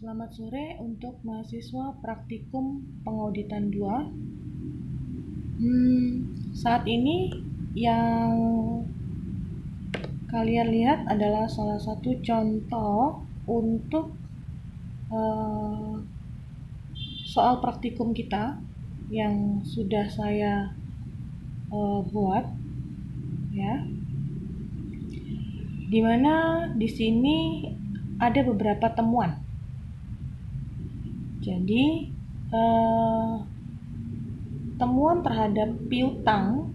Selamat sore untuk mahasiswa praktikum pengauditan 2. Saat ini yang kalian lihat adalah salah satu contoh untuk soal praktikum kita yang sudah saya buat, ya. Dimana di sini ada beberapa temuan. Jadi temuan terhadap piutang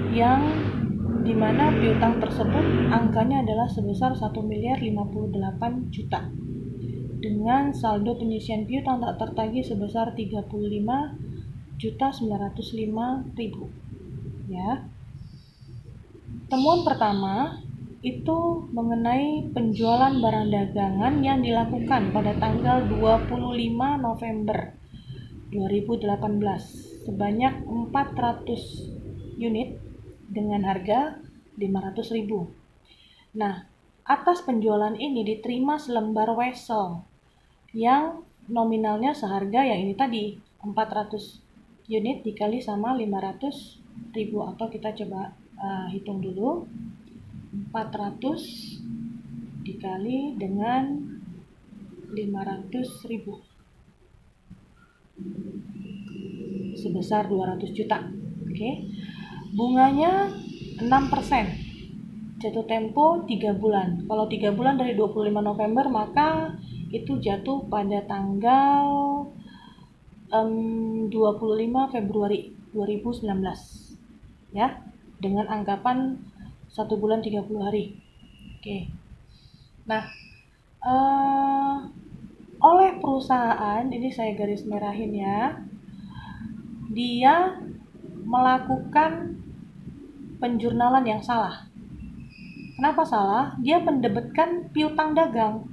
yang dimana piutang tersebut angkanya adalah sebesar 1.058 juta dengan saldo penyisian piutang tak tertagih sebesar 35.905.000, ya. Temuan pertama itu mengenai penjualan barang dagangan yang dilakukan pada tanggal 25 November 2018 sebanyak 400 unit dengan harga 500.000. Nah, atas penjualan ini diterima selembar wesel yang nominalnya seharga yang ini tadi 400 unit dikali sama 500.000, atau kita coba hitung dulu. 400 dikali dengan 500.000 sebesar 200 juta. Oke. Bunganya 6%. Jatuh tempo 3 bulan. Kalau 3 bulan dari 25 November maka itu jatuh pada tanggal 25 Februari 2019. Ya, dengan anggapan 1 bulan 30 hari. Oke. Nah, oleh perusahaan, ini saya garis merahin ya, dia melakukan penjurnalan yang salah. Kenapa salah? Dia mendebitkan piutang dagang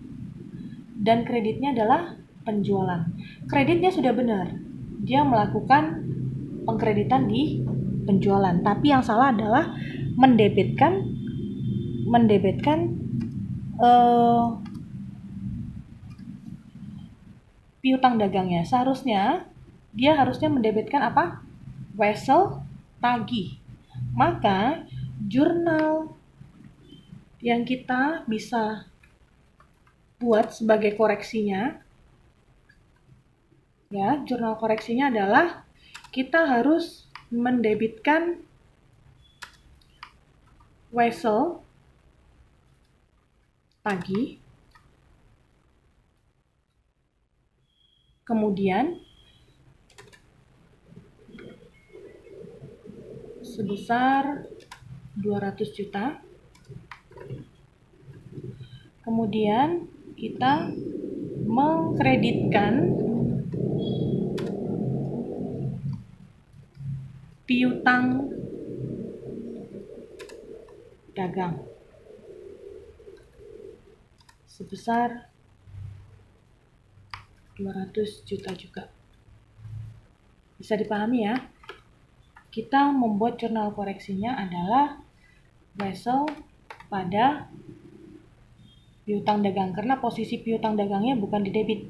dan kreditnya adalah penjualan. Kreditnya sudah benar, dia melakukan pengkreditan di penjualan, tapi yang salah adalah mendebitkan piutang dagangnya. Seharusnya dia harusnya mendebitkan apa? Wesel tagih. Maka jurnal yang kita bisa buat sebagai koreksinya, ya, jurnal koreksinya adalah kita harus mendebitkan wesel tagih, kemudian sebesar 200 juta. Kemudian kita mengkreditkan piutang dagang sebesar 200 juta juga. Bisa dipahami ya? Kita membuat jurnal koreksinya adalah wesel pada piutang dagang, karena posisi piutang dagangnya bukan di debit.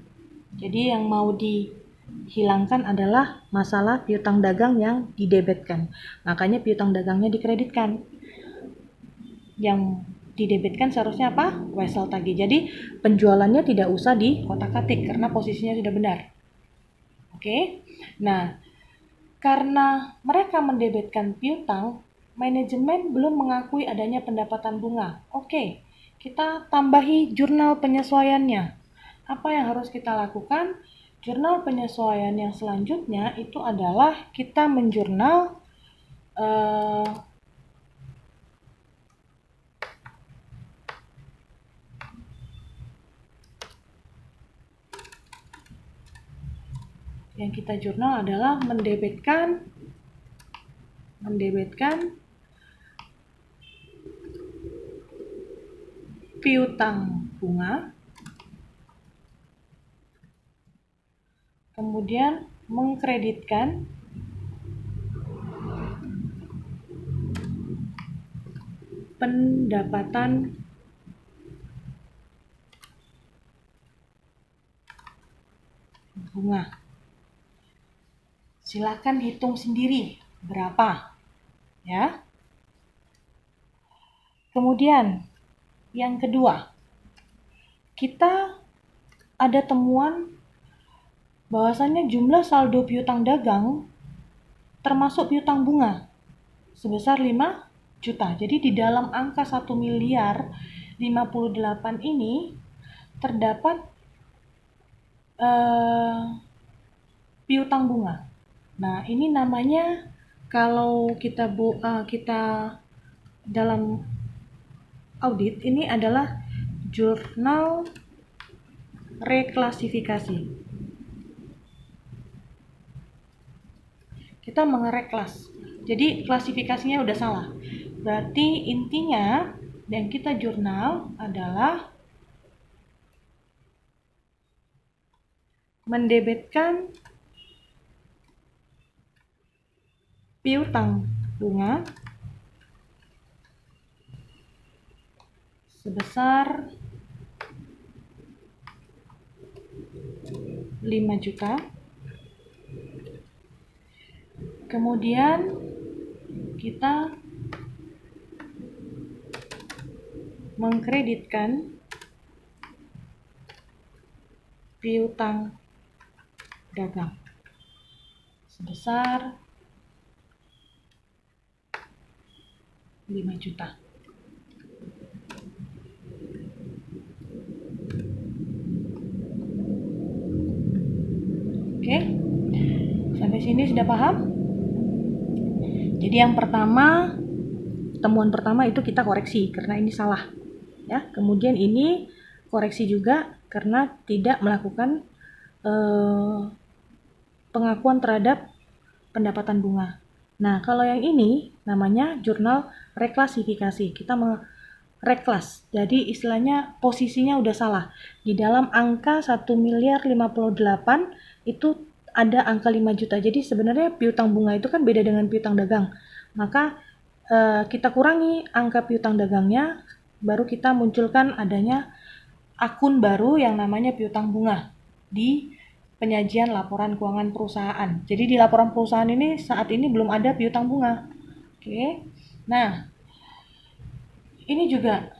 Jadi yang mau dihilangkan adalah masalah piutang dagang yang didebitkan. Makanya piutang dagangnya dikreditkan. Yang didebitkan seharusnya apa? Wesel tagih. Jadi penjualannya tidak usah di kotak-katik karena posisinya sudah benar. Oke. Nah, karena mereka mendebitkan piutang, manajemen belum mengakui adanya pendapatan bunga. Oke, kita tambahi jurnal penyesuaiannya. Apa yang harus kita lakukan? Jurnal penyesuaian yang selanjutnya itu adalah kita menjurnal yang kita jurnal adalah mendebitkan piutang bunga, kemudian mengkreditkan pendapatan bunga. Silakan hitung sendiri berapa, ya. Kemudian yang kedua, kita ada temuan bahwasannya jumlah saldo piutang dagang termasuk piutang bunga sebesar 5 juta. Jadi di dalam angka 1 miliar 58 ini terdapat piutang bunga. Nah, ini namanya kalau kita dalam audit ini adalah jurnal reklasifikasi. Kita mengereklas. Jadi klasifikasinya udah salah. Berarti intinya yang kita jurnal adalah mendebetkan piutang bunga sebesar 5 juta. Kemudian kita mengkreditkan piutang dagang sebesar 5 juta. Oke, sampai sini sudah paham? Jadi yang pertama, temuan pertama itu kita koreksi karena ini salah, ya. Kemudian ini koreksi juga karena tidak melakukan pengakuan terhadap pendapatan bunga. Nah, kalau yang ini namanya jurnal reklasifikasi. Kita reklas. Jadi istilahnya posisinya udah salah. Di dalam angka 1 miliar 58 itu ada angka 5 juta. Jadi sebenarnya piutang bunga itu kan beda dengan piutang dagang. Maka kita kurangi angka piutang dagangnya, baru kita munculkan adanya akun baru yang namanya piutang bunga di penyajian laporan keuangan perusahaan. Jadi di laporan perusahaan ini saat ini belum ada piutang bunga. Oke. Nah, ini juga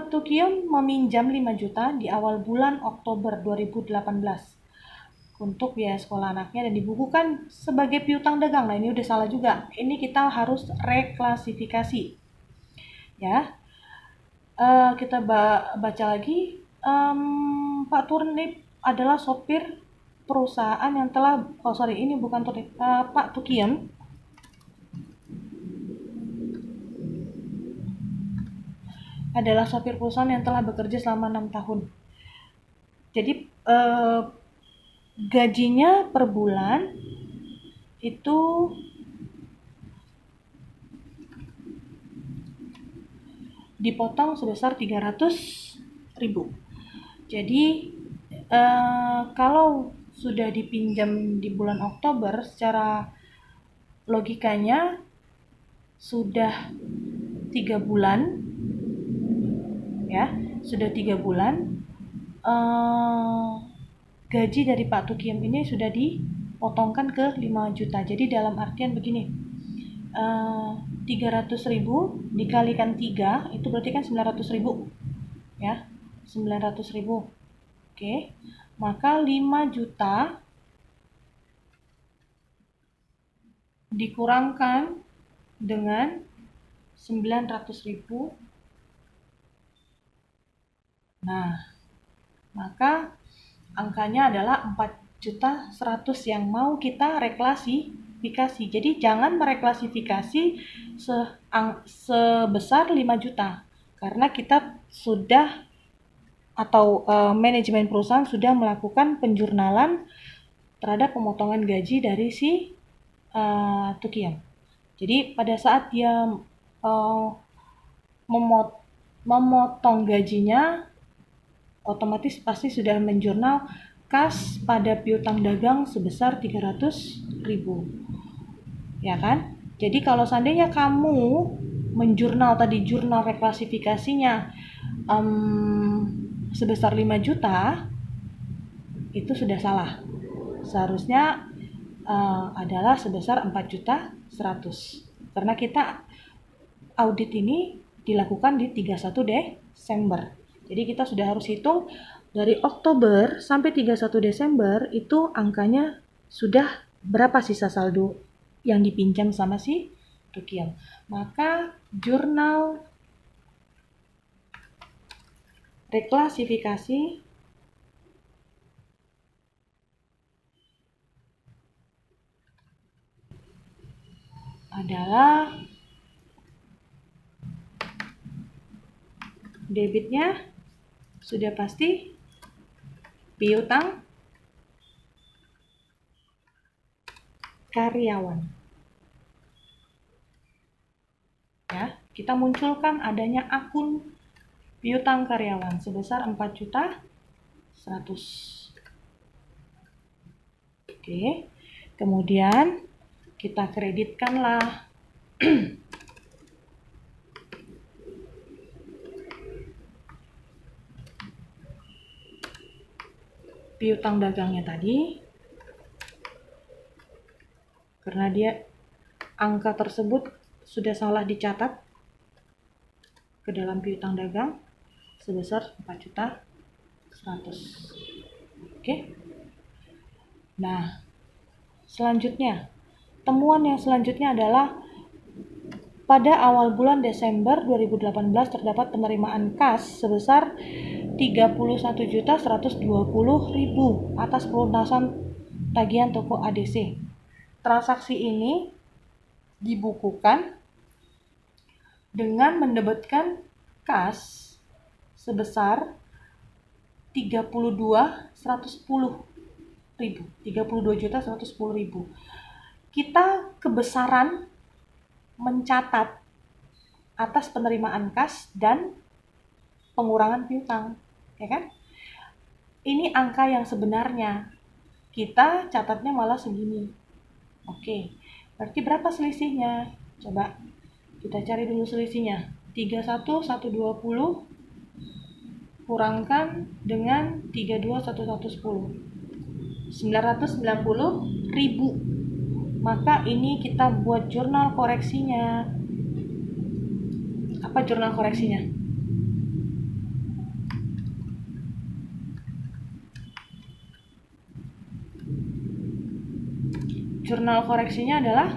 Tukion meminjam 5 juta di awal bulan Oktober 2018 untuk biaya sekolah anaknya dan dibukukan sebagai piutang dagang. Nah, ini udah salah juga. Ini kita harus reklasifikasi. Ya. Kita baca lagi. Pak Turnip adalah sopir perusahaan yang telah ini bukan Turnip, Pak Tukion adalah sopir perusahaan yang telah bekerja selama 6 tahun. Jadi gajinya per bulan itu dipotong sebesar 300.000. Jadi kalau sudah dipinjam di bulan Oktober, secara logikanya sudah 3 bulan, ya, sudah 3 bulan gaji dari Pak Tukiem ini sudah dipotongkan ke 5 juta. Jadi dalam artian begini, 300.000 dikalikan 3 itu berarti kan 900.000, ya, 900.000. Oke, maka 5 juta dikurangkan dengan 900.000. Nah, maka angkanya adalah 4.100.000 yang mau kita reklasifikasi. Jadi jangan mereklasifikasi sebesar 5 juta karena kita sudah atau manajemen perusahaan sudah melakukan penjurnalan terhadap pemotongan gaji dari si Tukiem. Jadi pada saat dia memotong gajinya, otomatis pasti sudah menjurnal kas pada piutang dagang sebesar 300.000, ya kan? Jadi kalau seandainya kamu menjurnal tadi jurnal reklasifikasinya sebesar 5 juta, itu sudah salah. Seharusnya adalah sebesar 4.100.000 karena kita audit ini dilakukan di 31 Desember. Jadi kita sudah harus hitung dari Oktober sampai 31 Desember itu angkanya sudah berapa sisa saldo yang dipinjam sama si Tukiel. Maka jurnal reklasifikasi adalah debitnya sudah pasti piutang karyawan. Ya, kita munculkan adanya akun piutang karyawan sebesar 4.100.000. Oke. Kemudian kita kreditkanlah piutang dagangnya tadi karena dia angka tersebut sudah salah dicatat ke dalam piutang dagang sebesar 4.100.000. Oke. Nah, selanjutnya, temuan yang selanjutnya adalah pada awal bulan Desember 2018 terdapat penerimaan kas sebesar 31.120.000 atas pelunasan tagihan toko ADC. Transaksi ini dibukukan dengan mendebitkan kas sebesar 32.110.000. Kita kebesaran mencatat atas penerimaan kas dan pengurangan piutang, ya kan? Ini angka yang sebenarnya. Kita catatnya malah segini. Oke, berarti berapa selisihnya? Coba kita cari dulu selisihnya. 31.120 kurangkan dengan 32.110. 990.000. Maka ini kita buat jurnal koreksinya. Apa jurnal koreksinya? Jurnal koreksinya adalah